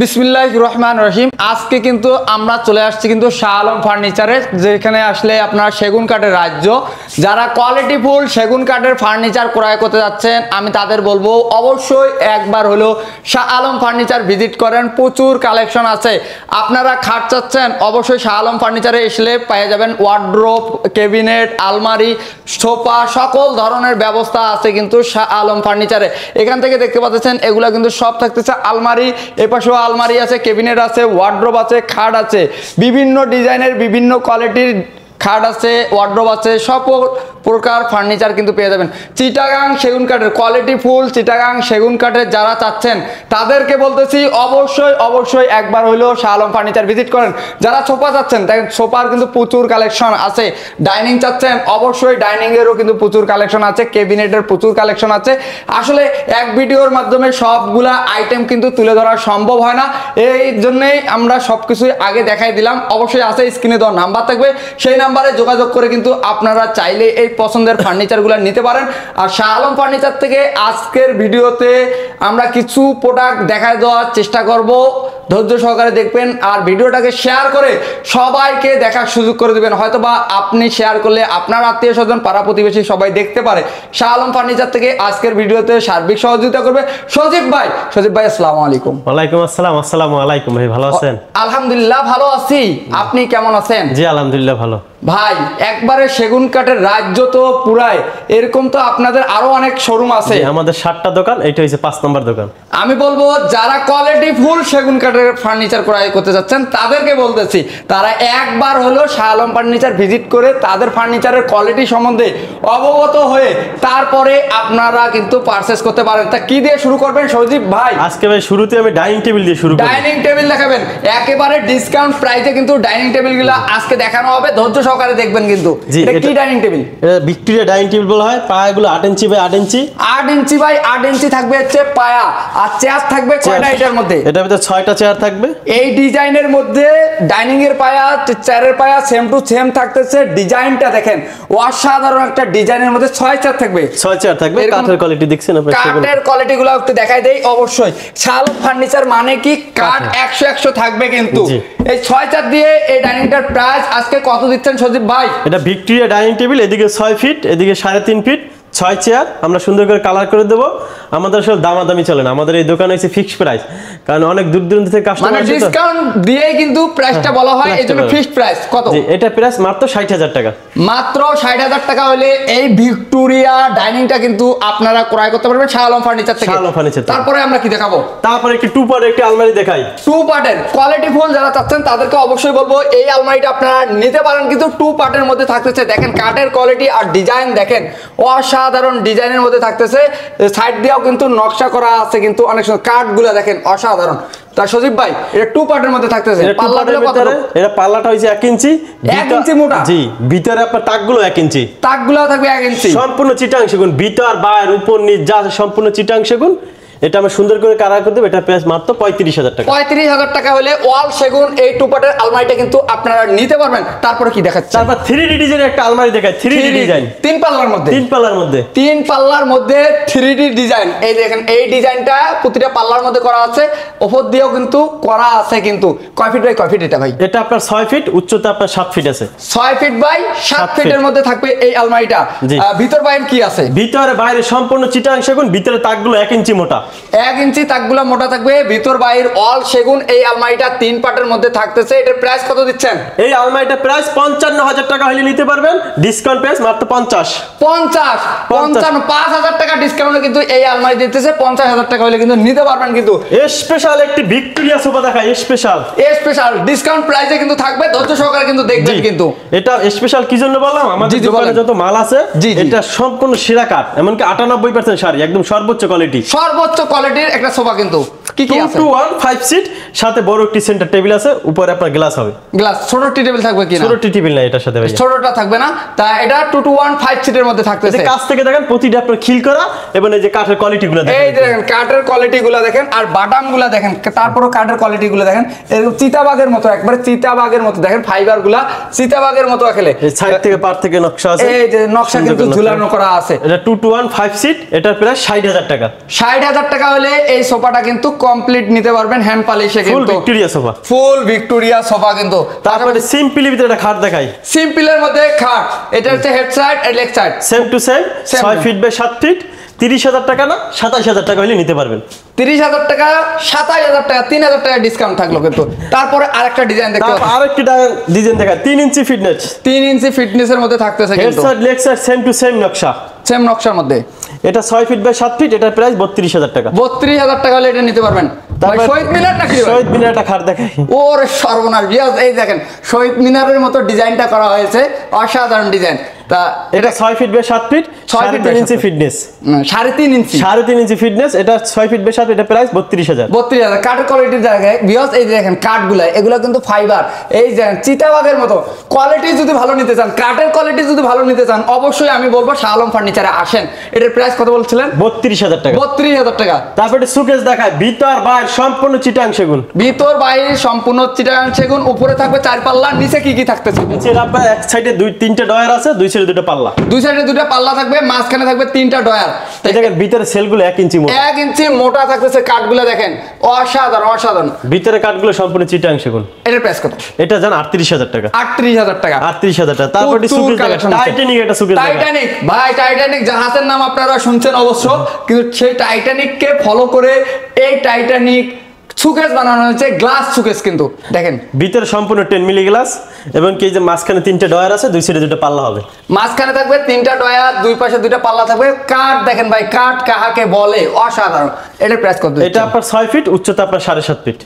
বিসমিল্লাহির রহমানির রহিম। আজকে কিন্তু আমরা চলে আসছি কিন্তু শাহ আলম ফার্নিচারে, যেখানে আসলে আপনার সেগুন কাঠের রাজ্য। যারা কোয়ালিটিফুল সেগুন কাঠের ফার্নিচার ক্রয় করতে যাচ্ছেন, আমি তাদের বলবো অবশ্যই একবার হলো শাহ আলম ফার্নিচার ভিজিট করেন। প্রচুর কালেকশন আছে। আপনারা খাট চাচ্ছেন, অবশ্যই শাহ আলম ফার্নিচারে এসলে পেয়ে যাবেন ওয়ার্ড্রোব, ক্যাবিনেট, আলমারি, সোফা, সকল ধরনের ব্যবস্থা আছে কিন্তু শাহ আলম ফার্নিচারে। এখান থেকে দেখতে পাচ্ছেন এগুলা কিন্তু সব থাকতেছে আলমারি, এপাশেও আলমারি আছে, ক্যাবিনেট আছে, ওয়ার্ড্রোব আছে, খাট আছে, বিভিন্ন ডিজাইনের বিভিন্ন কোয়ালিটির খাট আছে, ওয়ার্ড্রোব আছে, সব প্রকার ফার্নিচার কিন্তু পেয়ে যাবেন। চিটাগাং সেগুন কাঠের কোয়ালিটি ফুল চিটাগাং সেগুন কাঠের যারা চাচ্ছেন তাদেরকে বলতেছি অবশ্যই অবশ্যই একবার হইলেও শাহ আলম ফার্নিচার ভিজিট করেন। যারা সোফা চাচ্ছেন, দেখেন সোফার কিন্তু প্রচুর কালেকশন আছে। ডাইনিং চাচ্ছেন, অবশ্যই ডাইনিং এরও কিন্তু প্রচুর কালেকশন আছে, ক্যাবিনেটের প্রচুর কালেকশন আছে। আসলে এক ভিডিওর মাধ্যমে সবগুলা আইটেম কিন্তু তুলে ধরা সম্ভব হয় না, এই জন্যই আমরা সবকিছুই আগে দেখাই দিলাম। অবশ্যই আছে, স্ক্রিনে দেওয়া নাম্বার থাকবে, সেই নাম্বারে যোগাযোগ করে কিন্তু আপনারা চাইলে এই পছন্দের ফার্নিচারগুলো নিতে পারেন। আর শাহ আলম ফার্নিচার থেকে আজকের ভিডিওতে আমরা কিছু প্রোডাক্ট দেখা দেওয়ার চেষ্টা করব, ধৈর্য সহকারে দেখবেন আর ভিডিওটাকে শেয়ার করে সবাইকে দেখার সুযোগ করে দিবেন। হয়তো বা আপনি শেয়ার করলে আপনার আত্মীয় স্বজন, পাড়া প্রতিবেশী সবাই দেখতে পারে। শাহ আলম ফার্নিচার থেকে আজকের ভিডিওতে সার্বিক সহযোগিতা করবে সজীব ভাই। সজীব ভাই, আসসালামু আলাইকুম। ওয়ালাইকুম আসসালাম। আসসালামু আলাইকুম ভাই, ভালো আছেন? আলহামদুলিল্লাহ ভালো আছি, আপনি কেমন আছেন? জি আলহামদুলিল্লাহ ভালো। ভাই একবারে সেগুন কাঠের রাজ্য তো পুরাই, এরকম তো আপনাদের আরো অনেক শোরুম আছে। আমাদের 7টা দোকান, এটা হচ্ছে 5 নম্বর দোকান। আমি বলবো যারা কোয়ালিটি ফুল সেগুন কাঠের ফার্নিচার ক্রয় করতে যাচ্ছেন তাদেরকে বলতেছি তারা একবার হলো শাহ আলম ফার্নিচার ভিজিট করে তাদের ফার্নিচারের কোয়ালিটি সম্বন্ধে অবগত হয়ে তারপরে আপনারা কিন্তু পারচেজ করতে পারেন। তা কি দিয়ে শুরু করবেন সজীব ভাই? আজকে ভাই শুরুতে আমি ডাইনিং টেবিল দিয়ে শুরু করব। ডাইনিং টেবিল দেখাবেন, একেবারে ডিসকাউন্ট প্রাইসে কিন্তু ডাইনিং টেবিলগুলো আজকে দেখানো হবে, ধৈর্য সহকারে দেখবেন কিন্তু। এটা কি ডাইনিং টেবিল? এটা ভিক্টোরিয়া ডাইনিং টেবিল বলা হয়। পায়াগুলো 8 inch by 8 inch. 8 inch by 8 ইঞ্চি থাকবে হচ্ছে পায়া, আর চেয়ার থাকবে কয়টা এটার মধ্যে? এটার ভিতরে 6টা চেয়ার থাকবে। এই ডিজাইনের মধ্যে ডাইনিং এর পায়া, চেয়ারের পায়া সেম টু সেম থাকতেছে। ডিজাইনটা দেখেন, অসাধারণ একটা ডিজাইনের মধ্যে 6 চেয়ার থাকবে। 6 চেয়ার থাকবে। কাঠের কোয়ালিটি দেখছেন আপনারা? কাঠের কোয়ালিটিগুলো একটু দেখাই দেই। অবশ্যই শাহ আলম ফার্নিচার মানে কি কাঠ 100 থাকবে কিন্তু। এই 6 চেয়ার দিয়ে এই ডাইনিংটার প্রাইস আজকে কত দিচ্ছেন সজীব ভাই? এটা ভিক্টোরিয়া ডাইনিং টেবিল, এদিকে 6 ফিট, এদিকে 3.5 ফিট, 6 চেয়ার। আমরা সুন্দর করে কালার করে দেবো। আমাদের আসলে দামাদামি চলে না, আমাদের এই দোকানে হচ্ছে ফিক্সড প্রাইস, কারণ অনেক দূর দূরান্ত থেকে কাস্টমার মানে আসে, ডিসকাউন্ট দিয়েই কিন্তু প্রাইসটা বলা হয়, এজন্য ফিক্সড প্রাইস। কত? এটা প্রাইস মাত্র 60,000 টাকা। মাত্র 60,000 টাকা হলে এই ভিক্টোরিয়া ডাইনিংটা কিন্তু আপনারা ক্রয় করতে পারবেন শাহ আলম ফার্নিচার থেকে। শাহ আলম ফার্নিচার। তারপরে আমরা কি দেখাবো? তারপরে একটি 2 পার্টের একটি আলমারি দেখাই। 2 পার্টের কোয়ালিটি ফুল যারা চাচ্ছেন তাদেরকে অবশ্যই বলবো এই আলমারিটা আপনারা নিতে পারেন, কিন্তু 2 পার্টের মধ্যে থাকতেছে। দেখেন কাঠের কোয়ালিটি আর ডিজাইন দেখেন, অসাধারণ ডিজাইনের মধ্যে থাকতেছে। সাইড দিয়েও কিন্তু নকশা করা আছে, কিন্তু অনেক সুন্দর। কাঠগুলো দেখেন অসাধারণ। তা সজীব ভাই, এটা 2 পার্টের মধ্যে থাকতেছে। পাল্লাগুলো কত? এটা পাল্লাটা হইছে 1 ইঞ্চি। 1 ইঞ্চি মোটা। জি, ভিতরে আপনার তাকগুলো 1 ইঞ্চি। তাকগুলো থাকবে 1 ইঞ্চি। সম্পূর্ণ চিটাং সেগুন, ভিতর বাইরে উপর নিচ যা আছে সম্পূর্ণ চিটাং সেগুন। এটা আমরা সুন্দর করে কালার করে দেব। এটা প্রাইস মাত্র 35,000 টাকা। 35,000 টাকা হলে ওয়াল সেগুন এই 2 পার্টের আলমারিটা কিন্তু আপনারা নিতে পারবেন। তারপরে কি দেখাচ্ছি? তারপর 3D ডিজাইনের একটা আলমারি দেখাই। 3D ডিজাইন 3 পাল্লার মধ্যে। 3 পাল্লার মধ্যে 3 পাল্লার মধ্যে 3D ডিজাইন। এই দেখেন, এই ডিজাইনটা প্রতিটা পাল্লার মধ্যে করা আছে, উপর দিয়েও কিন্তু করা আছে। কিন্তু কয় ফিট বাই কয় ফিট এটা ভাই? এটা আপনার 6 ফিট, উচ্চতা আপনার 7 ফিট আছে। 6 ফিট বাই 7 ফিটের মধ্যে থাকবে এই আলমারিটা। ভিতর বাইরে কি আছে? ভিতরে বাইরে সম্পূর্ণ চিটাং সেগুন, ভিতরে তাকগুলো 1 ইঞ্চি মোটা। 1 ইঞ্চি তাকগুলো মোটা থাকবে, ভিতর বাইর অল সেগুন। এই আলমারিটা 3 পার্টের মধ্যে থাকতেছে। এটার প্রাইস কত দিচ্ছেন? এই আলমারিটা প্রাইস 55,000 টাকা হলে নিতে পারবেন। ডিসকাউন্ট প্রাইস মাত্র 50 5,000 টাকা ডিসকাউন্টে কিন্তু এই আলমারি দিতেছে। 50,000 টাকা হলে কিন্তু নিতে পারবেন। কিন্তু স্পেশাল একটি ভিক্টোরিয়া সোফা দেখাই। স্পেশাল ডিসকাউন্ট প্রাইসে কিন্তু থাকবে, ধৈর্য সহকারে কিন্তু দেখবেন। কিন্তু এটা স্পেশাল কি জন্য বললাম, আমাদের দোকানে যত মাল আছে এটা সম্পূর্ণ সেরা কাঠ, এমনকি 98% শাড়ি, একদম সর্বোচ্চ কোয়ালিটির একটা সোফা। কিন্তু কি কি আছে? 2-1-5 সিট, সাথে বড় একটি সেন্টার টেবিল আছে, উপরে আপনার গ্লাস হবে। গ্লাস ছোট টি টেবিল থাকবে কি না? ছোট টি টেবিল না, এটার সাথে ভাই ছোটটা থাকবে না। তা এটা 2-1-5 সিটের মধ্যে থাকতেছে। কাছ থেকে দেখেন প্রতিটা আপনার খিল করা, এবং এই যে কাঠের কোয়ালিটিগুলো দেখেন। এই দেখেন কাঠের কোয়ালিটিগুলো দেখেন, আর বাটামগুলো দেখেন, তারপরও কাঠের কোয়ালিটিগুলো দেখেন। এরকম চিতাবাগের মতো, একবারে চিতাবাগের মতো দেখেন। ফাইবারগুলা চিতাবাগের মতো খেলে। এই সাইড থেকে পার থেকে নকশা আছে। এই যে নকশা কিন্তু ঝুলানো করা আছে। এটা 2-1-5 সিট, এটার প্রাইস 60,000 টাকা। 60,000 টাকা হলে এই সোফাটা কিন্তু কমপ্লিট নিতে পারবেন হ্যান্ড পলিশে ফুল কিন্তু ভিক্টোরিয়া সোফা। ফুল ভিক্টোরিয়া সোফা কিন্তু। তারপরে সিম্পলি ভিতরে একটা খাট দেখাই, সিম্পলের মধ্যে খাট, এটা হচ্ছে হেড সাইড আর leg side same to same, Same 6 feet by 7 feet, 30,000 টাকা না 27,000 টাকা হলে নিতে পারবেন। 30,000 টাকা, 27,000 টাকা, 3,000 টাকা ডিসকাউন্ট থাকলো কিন্তু। তারপরে আরেকটা ডিজাইন দেখতে তারপর পাচ্ছেন, আরেকটা ডিজাইন দেখাই, 3 ইঞ্চি ফিটনেস, 3 ইঞ্চি ফিটনেসের মধ্যে থাকতেছে হেড কিন্তু, side leg side same to same নকশা, সেম নকশার মধ্যে। এটা 6 ফিট বাই 7 ফিট, এটার প্রাইস 32,000 টাকা। 32,000 টাকা হলে এটা নিতে পারবেন। তারপর শহীদ মিনার নাকি ভাই? শহীদ মিনার একটা খাট দেখাই, ওরে সর্বনাশ বিয়াস, এই দেখেন শহীদ মিনারের মতো ডিজাইনটা করা হয়েছে, অসাধারণ ডিজাইন। তা এটা 6 feet by 7 feet, 6 feet 3.5 inch fitness, 3.5 inch, 3.5 inch fitness, এটা 6 ফিট বাই 7, এটা প্রাইস 32,000। 32,000। কাঠের কোয়ালিটির জায়গায় বিয়াস, এই যে দেখেন কাঠগুলা, এগুলো কিন্তু ফাইবার, এই যে চিতাবাগের মতো কোয়ালিটি। যদি ভালো নিতে চান, কাঠের কোয়ালিটি যদি ভালো নিতে চান, অবশ্যই আমি বলবো শাহ আলম ফার্নিচারে আসেন। এটার প্রাইস কত বলছিলেন? 32,000 টাকা। 32,000 টাকা। তারপরে সুকেস দেখায়, ভিতর বাইরে সম্পূর্ণ চিটাং সেগুন, ভিতর বাইরে সম্পূর্ণ চিটাগাং সেগুন, উপরে থাকবে 4 পাল্লা, নিচে কি কি থাকতেছে? নিচে আপনার এক সাইডে 2-3টা ডয়ার আছে, দুই সাইডে 2টা পাল্লা, দুই সাইডে 2টা পাল্লা থাকবে, মাঝখানে থাকবে 3টা ডয়ার। এই দেখেন ভিতরে সেলগুলো 1 ইঞ্চি মোটা, 1 ইঞ্চি মোটা থাকতেছে কাঠগুলো, দেখেন অসাধারণ অসাধারণ। ভিতরে কাঠগুলো সম্পূর্ণ চিটাং সেগুন। এটার প্রাইস কত? এটা জান 38,000 টাকা। 38,000 টাকা। 38,000 টাকা। তারপরে সুকেস দেখায়, টাইটানিক একটা সুকেস দেখায়, টাইটানিক ভাই, টাইটানিক জাহাজের নাম আপনারা শুনছেন অবশ্য, কিন্তু সেই টাইটানিককে ফলো করে এই টাইটানিক সুকেস বানানো হয়েছে, গ্লাস সুকেস কিন্তু। দেখেন ভিতরে সম্পূর্ণ 10 মিলি গ্লাস, এবং কি যে মাঝখানে 3টা ডয়ার আছে, দুই সাইডে 2টা পাল্লা হবে, মাঝখানে থাকবে 3টা ডয়ার, দুই পাশে 2টা পাল্লা থাকবে। কাঠ দেখেন ভাই, কাঠ কাহাকে বলে, অসাধারণ। এটার প্রাইস কত? এটা আপনার 6 ফিট, উচ্চতা আপনার 7.5 ফিট।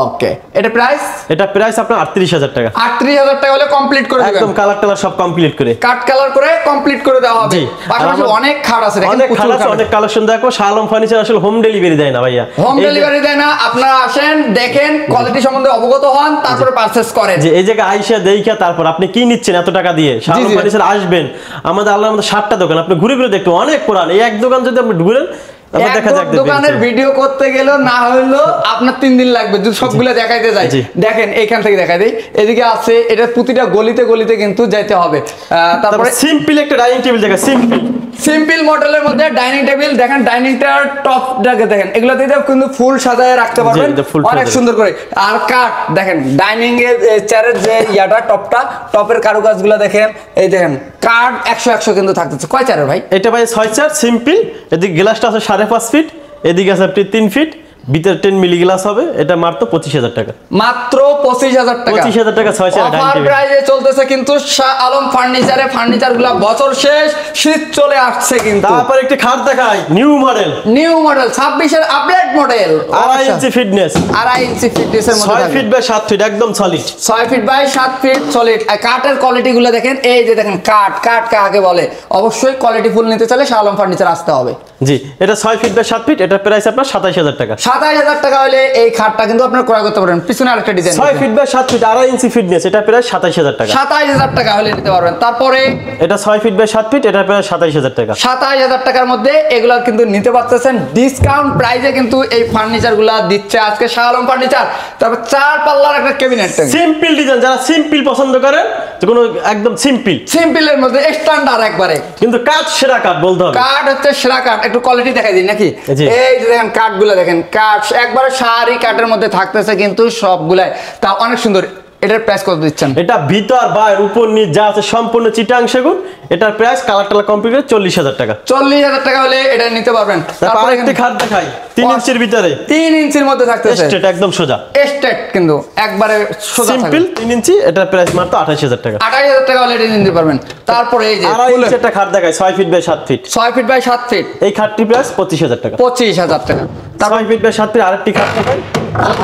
ওকে, এটা প্রাইস? এটা প্রাইস আপনার 38,000 টাকা। 38,000 টাকা হলে কমপ্লিট করে দিবেন, একদম কালার টালার সব কমপ্লিট করে, কাট কালার করে কমপ্লিট করে দেওয়া হবে। জি। পাশাপাশি আর অনেক খাট আছে, দেখেন অনেক প্রচুর খাট আছে, খাট। অনেক কালেকশন দেখো। শাহ আলম ফার্নিচার আসলে হোম ডেলিভারি দেয় না ভাইয়া, হোম এই যে- ডেলিভারি দেয় না, আপনারা আসেন, দেখেন, কোয়ালিটি সম্বন্ধে অবগত হন, তারপরে পারচেজ করেন। যে এই জায়গায় আইসা দেইখা তারপর আপনি কি নিচ্ছেন এত টাকা দিয়ে, শাহ আলম জি। ফার্নিচার আসবেন। আমাদের আল্লাহর মধ্যে 7টা দোকান, আপনি ঘুরে ঘুরে দেখতে অনেক পুরান। এই এক দোকান যদি আপনি ঘুরেন, আপনি এক দেখা যাক দোকানের ভিডিও করতে গেলেও না হইলো আপনার 3 দিন লাগবে যদি সবগুলো দেখাইতে যাই। জি। দেখেন এইখান থেকে দেখাই দেই, এদিকে আছে, এটা প্রতিটা গলিতে গলিতে কিন্তু যাইতে হবে। তারপরে তারপরে সিম্পল একটা ডাইনিং টেবিল দেখা, সিম্পল সিম্পল মডেলের মধ্যে ডাইনিং টেবিল দেখেন, ডাইনিংটার টপটাকে দেখেন, এগুলোতে কিন্তু ফুল সাজায় রাখতে পারবেন এটা full অনেক সাজানো। সুন্দর করে। আর কাঠ দেখেন, ডাইনিং এর চেয়ারের যে ইয়াটা টপটা, টপের কারুকাজগুলো দেখেন, এই দেখেন কাঠ 100 কিন্তু থাকতেছে। কয় চেয়ারের ভাই? এটা ভাই 6 চেয়ার সিম্পল। এদিকে গ্লাসটা আছে 5.5 ফিট, এদিকে আছে আপনি 3 ফিট, ভিতরে 10 মিলি গ্লাস হবে। এটা মাত্র 25,000 টাকা। মাত্র 25,000 টাকা। 25,000 টাকা 6 চেয়ার ডাইনিং অফার টেবিল। প্রাইসে চলতেছে কিন্তু শাহ আলম ফার্নিচারে। ফার্নিচারগুলো বছর শেষ, শীত চলে আসছে কিন্তু। তারপর একটা খাট দেখাই, নিউ মডেল, নিউ মডেল 26 এর update model, 2.5 inch fitness, 2.5 inch ফিটনেসের মধ্যে 6 থাকবে। ফিট বাই 7 ফিট, একদম solid. 6 feet by 7 feet solid. কাঠের কোয়ালিটি গুলো দেখেন, এই যে দেখেন কাঠ, কাঠ কাকে বলে। অবশ্যই কোয়ালিটি ফুল নিতে চাইলে শাহ আলম ফার্নিচার আসতে হবে। জি, এটা 6 ফিট বাই 7 ফিট, এটা প্রাইস আপনার 27,000 টাকা। 27,000 টাকা হলে এই খাটটা কিন্তু আপনার ক্রয় করতে পারেন। পিছনে আরেকটা design 6 feet by 7 feet, 2.5 inch fitness, এটা প্রায় 27,000 টাকা। 27,000 টাকা হলে নিতে পারবেন। তারপরে এটা 6 ফিট বাই 7 ফিট, এটা প্রায় 27,000 টাকা। 27,000 টাকার মধ্যে এগুলা কিন্তু নিতে পারতেছেন ডিসকাউন্ট প্রাইসে কিন্তু এই ফার্নিচার গুলা দিচ্ছে আজকে শাহ আলম ফার্নিচার। তারপর 4 পাল্লার একটা ক্যাবিনেট, সিম্পল ডিজাইন, যারা সিম্পল পছন্দ করেন, যে কোনো একদম সিম্পল, সিম্পলের মধ্যে স্ট্যান্ডার্ড একবারে। কিন্তু কাঠ সেরা কাঠ বলতে হবে। কাঠ হচ্ছে সেরা কাঠ। একটু কোয়ালিটি দেখাই দিন নাকি? জি। এই যে দেখেন কাঠগুলো দেখেন, কাঠ একবারে সারি কাঠের মধ্যে থাকতেছে কিন্তু সবগুলাই, তা অনেক সুন্দর। এটার প্রাইস কত দিচ্ছেন? এটা ভিতর বাইরে উপর নিচ যা আছে সম্পূর্ণ চিটাং সেগুন। এটার প্রাইস কালার টালার কমপ্লিট 40,000 টাকা। 40,000 টাকা হলে এটা নিতে পারবেন। তারপর আরেকটি খাট দেখাই, 3 ইঞ্চির ভিতরে, 3 ইঞ্চির মধ্যে থাকতেছে, স্ট্রেট একদম সোজা, স্ট্রেট কিন্তু একবারে সোজা থাকবে। সিম্পল 3 ইঞ্চি, এটার প্রাইস মাত্র 28,000 টাকা। 28,000 টাকা হলে এটা নিতে পারবেন। তারপরে এই যে 2.5 ইঞ্চি একটা খাট দেখাই, 6 feet by 7 feet, 6 feet by 7 feet, এই খাটটি প্রাইস 25,000 টাকা। 25,000 টাকা। 6 ফিট বাই 7 ফিট আরেকটি খাট দেখাই,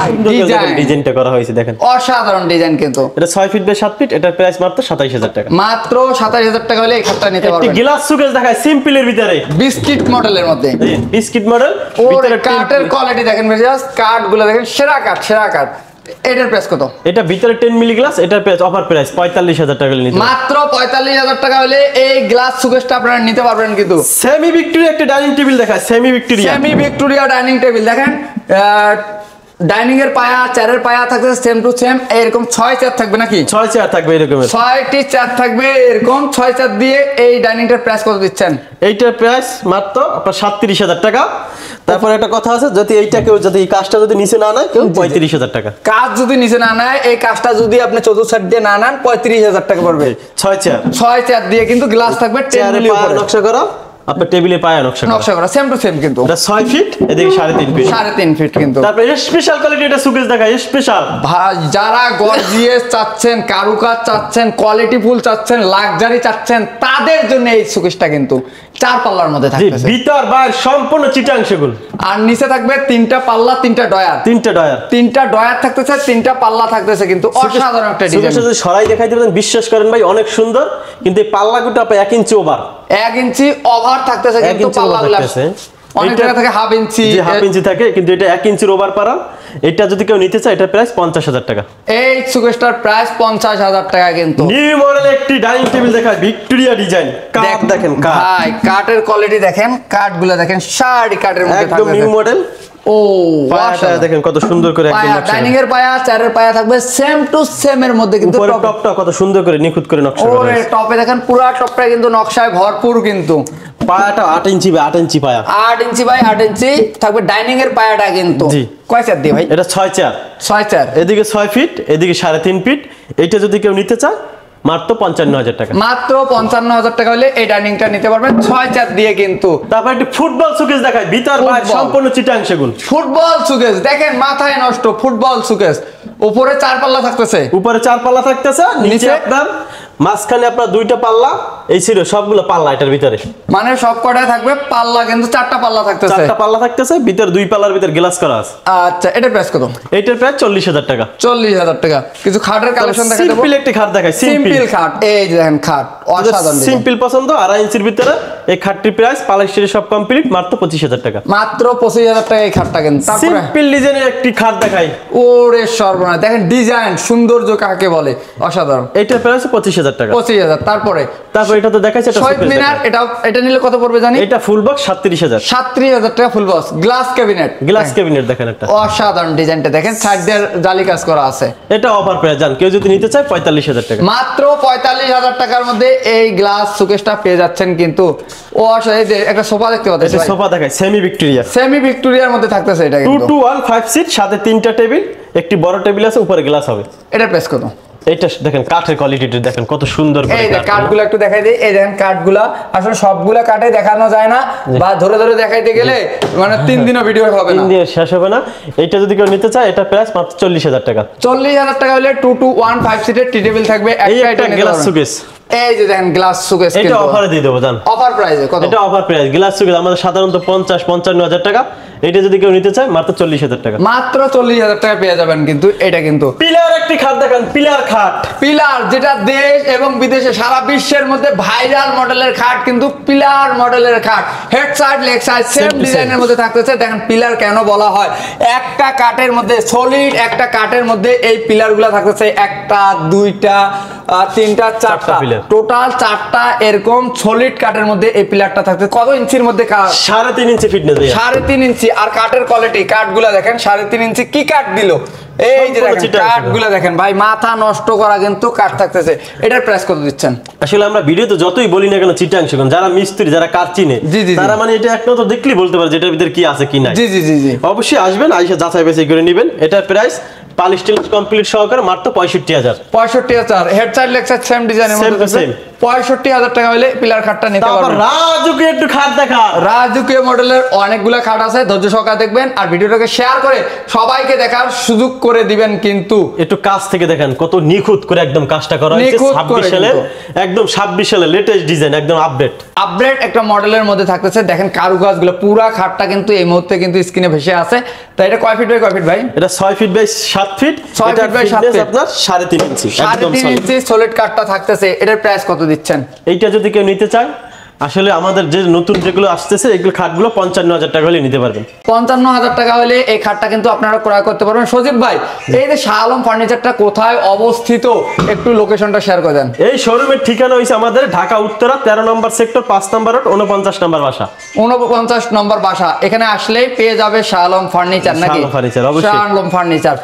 সুন্দর করে দেখেন ডিজাইনটা করা হয়েছে, দেখেন অসাধারণ ডিজাইন কিন্তু। এটা 6 ফিট বাই 7 ফিট, এটার প্রাইস মাত্র 27,000 টাকা। মাত্র 27,000 টাকা হলে এই খাটটা নিতে একটি পারবেন। গ্লাস সুকেস দেখায় সিম্পলের ভিতরে, বিস্কিট মডেলের মধ্যে, বিস্কিট মডেল, ওর ভিতরে কাঠের কোয়ালিটি দেখেন, কাঠগুলো দেখেন, সেরা কাঠ, সেরা কাঠ। এটার প্রাইস কত? এটা ভিতরে 10 মিলি গ্লাস, এটার প্রাইস অফার প্রাইস 45,000 টাকা নিতে। মাত্র 45,000 টাকা হলে এই গ্লাস সুকেসটা আপনারা নিতে পারবেন কিন্তু। সেমি ভিক্টোরিয়া একটা ডাইনিং টেবিল দেখায়, semi Victoria, semi Victoria dining table দেখেন, ডাইনিং এর পায়া, চেয়ারের পায়া থাকবে সেম টু সেম, এরকম 6 চেয়ার থাকবে নাকি? 6 চেয়ার থাকবে এরকমের, 6টি চেয়ার থাকবে এরকম 6 চেয়ার দিয়ে। এই ডাইনিংটার প্রাইস কত দিচ্ছেন? এইটার প্রাইস মাত্র আপনার 37,000 টাকা। তারপর একটা কথা আছে, যদি এইটা কেউ যদি এই কাজটা যদি নিচে না নেয় কেউ 35,000 টাকা। কাজ যদি নিচে না নেয়, এই কাজটা যদি আপনি চতুর্থ সাইড দিয়ে না নেন 35,000 টাকা পড়বে। 6 চেয়ার, 6 চেয়ার দিয়ে কিন্তু গ্লাস থাকবে, চেয়ারে পায়া নকশা করা, আপনার টেবিলে পায়া নকশা করা সেম টু সেম কিন্তু। এটা 6 ফিট, এদিকে 3.5 ফিট, 3.5 ফিট কিন্তু। তারপর স্পেশাল কোয়ালিটি এটা সুকেস দেখায় স্পেশাল। ভাই যারা গর্জিয়াস চাচ্ছেন, কারুকাজ চাচ্ছেন, কোয়ালিটি ফুল চাচ্ছেন, লাক্সারি চাচ্ছেন, তাদের জন্য এই সুকেসটা কিন্তু 4 পাল্লার মধ্যে থাকতেছে। ভিতর বাইরে সম্পূর্ণ চিটাং সেগুন। আর নিচে থাকবে 3টা পাল্লা, 3টা ডয়ার, 3টা ডয়ার থাকতেছে, 3টা পাল্লা থাকতেছে কিন্তু অসাধারণ একটা ডিজাইন। যদি সরাই দেখাই দিবেন বিশ্বাস করেন ভাই অনেক সুন্দর, কিন্তু এই পাল্লাগুলো আপনি 1 ইঞ্চি ওভার, 1 ইঞ্চি ওভার থাকতেছে কিন্তু পাল্লাগুলো। অনেক জায়গা থেকে হাফ ইঞ্চি, যে হাফ ইঞ্চি থাকে, কিন্তু এটা 1 ইঞ্চির ওভার পারা। এটা যদি কেউ নিতে চায় এটা প্রাইস 50,000 টাকা। এই সুকেসটার প্রাইস 50,000 টাকা কিন্তু। নিউ মডেল একটি ডাইনিং টেবিল দেখায়, ভিক্টোরিয়া ডিজাইন। কাঠ দেখেন, ভাই কাঠের কোয়ালিটি দেখেন, কাঠগুলো দেখেন, শাড়ি কাঠের মধ্যে থাকবে, একদম নিউ মডেল। ও পায়াটা দেখেন কত সুন্দর করে একদম নকশা। ডাইনিং এর পায়া, চেয়ারের পায়া থাকবে সেম টু সেম এর মধ্যে কিন্তু। উপরে টপটা কত সুন্দর করে নিখুঁত করে নকশা করা ওরে আছে। টপে দেখেন পুরো টপটা কিন্তু নকশায় ভরপুর কিন্তু। পায়াটা 8 ইঞ্চি বাই 8 ইঞ্চি পায়া, 8 ইঞ্চি বাই 8 ইঞ্চি থাকবে ডাইনিং এর পায়াটা কিন্তু। জি। কয় চেয়ার দিয়ে ভাই? এটা 6 চেয়ার, 6 চেয়ার, এদিকে 6 ফিট, এদিকে 3.5 ফিট। এইটা যদি কেউ নিতে চায় মাত্র 55,000 টাকা। মাত্র 55,000 টাকা হলে এই ডাইনিংটা নিতে পারবেন 6 চেয়ার দিয়ে কিন্তু। তারপর একটি ফুটবল সুকেস দেখায়, ভিতর বাইরে সম্পূর্ণ চিটাং সেগুন। ফুটবল সুকেস দেখেন, মাথায় নষ্ট ফুটবল সুকেস। উপরে 4 পাল্লা থাকতেছে, উপরে 4 পাল্লা থাকতেছে, নিচে আপনার মাঝখানে আপনার 2টা পাল্লা। এই ছিল সবগুলো পাল্লা এটার ভিতরে, মানে সব কটায় থাকবে পাল্লা কিন্তু 4টা পাল্লা থাকতেছে। 4টা পাল্লা থাকতেছে, ভিতর 2 পাল্লার ভিতর গ্লাস করা আছে। আচ্ছা এটার প্রাইস কত? এইটার প্রাইস 40,000 টাকা। 40,000 টাকা। কিছু খাটের কালেকশন দেখা দেব। সিম্পল একটি খাট দেখায়, সিম্পল খাট। এই যে দেখেন খাট অসাধারণ, সিম্পল পছন্দ। 2.5 ইঞ্চির ভিতরে এই খাটটির প্রাইস পালিশের সব কমপ্লিট মাত্র 25,000 টাকা। মাত্র 25,000 টাকা এই খাটটা কিন্তু। তারপরে সিম্পল ডিজাইনের একটি খাট দেখাই, ওরে সর্বনাশ দেখেন ডিজাইন সৌন্দর্য কাকে বলে, অসাধারণ। এইটার প্রাইস 25,000 টাকা। 25,000। তারপরে এটা তো দেখাইছে, এটা শহীদ মিনার, এটা নিলে কত পড়বে জানি? এটা ফুল বক্স 37,000। 37,000 টাকা full box. Glass cabinet, glass cabinet দেখেন একটা অসাধারণ ডিজাইনটা দেখেন, সাইড দিয়ে জালি কাজ করা আছে। এটা অফার প্রাইস জান, কেউ যদি নিতে চায় 45,000 টাকা। মাত্র 45,000 টাকার মধ্যে এই গ্লাস সুকেসটা পেয়ে যাচ্ছেন কিন্তু। ও এই যে একটা সোফা দেখতে পাচ্ছেন, সোফা দেখায় সেমি ভিক্টোরিয়া, সেমি ভিক্টোরিয়ার মধ্যে থাকতেছে এটা কিন্তু। 2 সিট, সাথে 3টা টেবিল, একটি বড় টেবিল আছে, উপরে গ্লাস হবে। এটার প্রাইস কত? এইটা দেখেন কাঠের কোয়ালিটিটা দেখেন কত সুন্দর করে। এই যে কাঠগুলো একটু দেখাই দেই। এই দেখেন কাঠগুলা আসলে সবগুলা কাঠে দেখানো যায় না, বা ধরে ধরে দেখাইতে গেলে মানে 3 দিনও ভিডিও হবে না, 3 দিনে শেষ হবে না। এইটা যদি কেউ নিতে চায় এটা প্রাইস মাত্র 40,000 টাকা। 40,000 টাকা হলে 2 to 1 5 সিটের টি টেবিল থাকবে। একটা গ্লাস সুকেস, এই যে দেখেন গ্লাস সুকেস এটা অফারে দিয়ে দেবো জান। অফার প্রাইসে কত? এটা অফার প্রাইস। গ্লাস সুকেস আমাদের সাধারণত 50-55,000 টাকা, এটা যদি কেউ নিতে চায় মাত্র 40,000 টাকা। মাত্র 40,000 টাকা পেয়ে যাবেন কিন্তু এটা কিন্তু। পিলার একটি খাট দেখেন, পিলার খাট, পিলার যেটা দেশ এবং বিদেশে সারা বিশ্বের মধ্যে ভাইরাল মডেলের খাট কিন্তু পিলার মডেলের খাট। Head side leg side same ডিজাইনের মধ্যে থাকতেছে। দেখেন পিলার কেন বলা হয়, একটা কাঠের মধ্যে সলিড, একটা কাঠের মধ্যে এই পিলারগুলো থাকতেছে, একটা দুইটা 3টা 4টা টোটাল 4টা এরকম সলিড কাঠের মধ্যে এই পিলারটা থাকতে। কত ইঞ্চির মধ্যে কাঠ? 3.5 ইঞ্চি ফিটনেস। 3.5 ইঞ্চি। আর কাঠের কোয়ালিটি, কাঠগুলা দেখেন 3.5 ইঞ্চি কি কাঠ দিল। এই যে দেখেন কাঠগুলা দেখেন ভাই, মাথা নষ্ট করা কিন্তু কাঠ থাকতেছে। এটার প্রাইস কত দিচ্ছেন? আসলে আমরা ভিডিওতে যতই বলি না কেন চিটাং সেগুন, যারা মিস্ত্রি যারা কাঠ চিনে তারা মানে এটা একমাত্র দেখলেই বলতে পারে যেটার ভিতরে কি আছে কি নাই। জি জি জি জি অবশ্যই আসবেন, আইসা যাচাই বাছাই করে নেবেন। এটার প্রাইস পালিশ টিলিশ কমপ্লিট সহকারে মাত্র 65,000। 65,000। Head side leg side same ডিজাইনের মধ্যে 65,000 টাকা হলে পিলার খাটটা নিতে পারবেন। রাজুকে একটু খাট দেখা, রাজুকে মডেলের অনেকগুলো খাট আছে, ধৈর্য সহকারে দেখবেন আর ভিডিওটাকে শেয়ার করে সবাইকে দেখার সুযোগ করে দিবেন কিন্তু। একটু কাছ থেকে দেখেন কত নিখুঁত করে একদম কাজটা করা হয়েছে। 26 সালে একদম 26 সালে লেটেস্ট ডিজাইন, একদম আপডেট একটা মডেলের মধ্যে থাকতেছে। দেখেন কারুকাজগুলো পুরো খাটটা কিন্তু এই মুহূর্তে কিন্তু স্ক্রিনে ভেসে আছে। তাই এটা কয় ফিট বাই কয় ফিট ভাই? এটা 6 feet by 7 feet. 6 feet by 7 feet আপনার 3.5 ইঞ্চি, একদম 3.5 ইঞ্চি সলিড কাঠটা থাকতেছে। এটার প্রাইস কত দিচ্ছেন? এইটা যদি কেউ নিতে চায়, আসলে আমাদের যে নতুন যেগুলো আসতেছে এগুলো খাটগুলো 55,000 টাকা হলে নিতে পারবেন। 55,000 টাকা হলে এই খাটটা কিন্তু আপনারা ক্রয় করতে পারবেন। সজীব ভাই, এই যে শাহ আলম ফার্নিচারটা কোথায় অবস্থিত একটু লোকেশনটা শেয়ার করে দেন। এই শোরুমের ঠিকানা হইছে আমাদের ঢাকা উত্তরা 13 নম্বর সেক্টর 5 নম্বর রোড 49 নম্বর বাসা। 49 নম্বর বাসা। এখানে আসলেই পেয়ে যাবে শাহ আলম ফার্নিচার নাকি? শাহ আলম ফার্নিচার, অবশ্যই শাহ আলম ফার্নিচার।